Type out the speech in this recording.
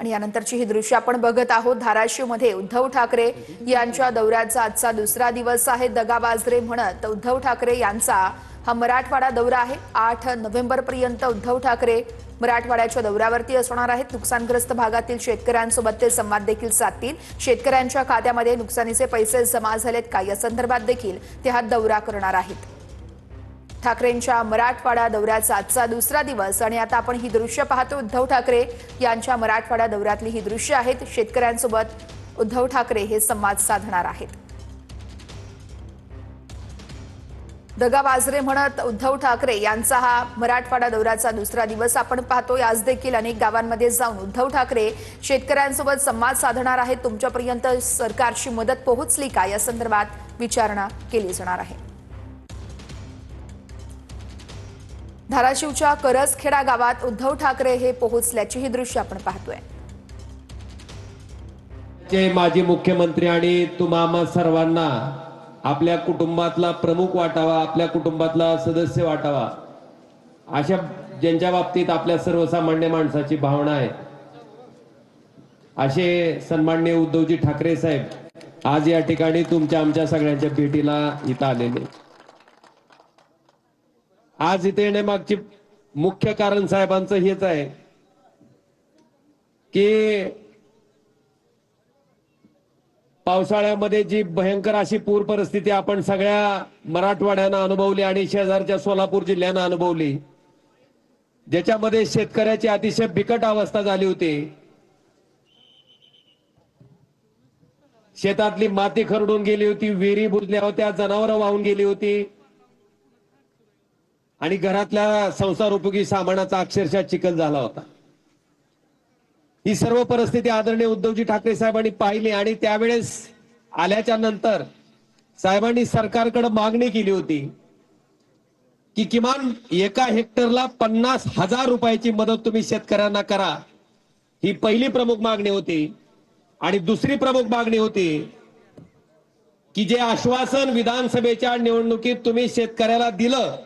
आणि यानंतरची ही दृश्य आपण बघत आहोत। धाराशिवमध्ये उद्धव ठाकरे यांच्या दौऱ्याचा आजचा दुसरा दिवस आहे। दगाबाजरे म्हणत उद्धव ठाकरे यांचा हा मराठवाडा दौरा आहे। 8 नोव्हेंबर पर्यंत उद्धव ठाकरे मराठवाड्याच्या दौऱ्यावरती असणार आहेत। नुकसानग्रस्त भागातील शेतकऱ्यांसोबत ते संवाद देखील साधतील। शेतकऱ्यांच्या खात्यामध्ये नुकसानीचे पैसे जमा झालेत का या संदर्भात देखील ते हा दौरा करणार आहेत। ठाकरेंच्या मराठवाडा दौऱ्याचा आजचा दुसरा दिवस आणि आता आपण ही दृश्य पाहतो। उद्धव ठाकरे यांच्या मराठवाडा दौऱ्यातली ही दृश्य आहेत। शेतकऱ्यांसोबत उद्धव ठाकरे हे संवाद साधणार आहेत। दगाबाजरे म्हणत उद्धव ठाकरे यांचा हा मराठवाडा दौऱ्याचा दुसरा दिवस आपण पाहतोय। आज देखील अनेक गावांमध्ये जाऊन उद्धव ठाकरे शेतकऱ्यांसोबत संवाद साधणार आहेत। तुमच्यापर्यंत सरकारची मदत पोहोचली का या संदर्भात विचारणा केली जाणार आहे। धाराशिवच्या करसखेडा गावात उद्धव ठाकरे हे पोहोचल्याची ही दृश्य आपण पाहतोय। माजी मुख्यमंत्री आणि तुम्हा सर्वांना आपल्या कुटुंबातला प्रमुख वाटावा, आपल्या कुटुंबातला सदस्य वाटावा, अशा ज्यांच्या बाबतीत आपल्या सर्वसामान्य माणसाची भावना आहे, असे सन्माननीय उद्धवजी ठाकरे साहेब आज या ठिकाणी तुमच्या आमच्या सगळ्यांच्या भेटीला इथं आलेले। आज इथे येण्यामागचे मुख्य कारण साहेबांचं हेच आहे की पावसाळ्यामध्ये जी भयंकर अशी पूर परिस्थिती आपण सगळ्या मराठवाड्यानं अनुभवली आणि शेजारच्या सोलापूर जिल्ह्यानं अनुभवली, ज्याच्यामध्ये शेतकऱ्याची अतिशय बिकट अवस्था झाली होती। शेतातली माती खरडून गेली होती, विहिरी बुजल्या होत्या, जनावरं वाहून गेली होती आणि घरातल्या संसार उपयोगी सामानाचा अक्षरशः चिखल झाला होता। ही सर्व परिस्थिती आदरणीय उद्धवजी ठाकरे साहेबांनी पाहिली आणि त्यावेळेस आल्याच्या नंतर साहेबांनी सरकारकडे मागणी केली होती की किमान एका हेक्टरला 50,000 रुपयाची मदत तुम्ही शेतकऱ्यांना करा। ही पहिली प्रमुख मागणी होती। आणि दुसरी प्रमुख मागणी होती की जे आश्वासन विधानसभेच्या निवडणुकीत तुम्ही शेतकऱ्याला दिलं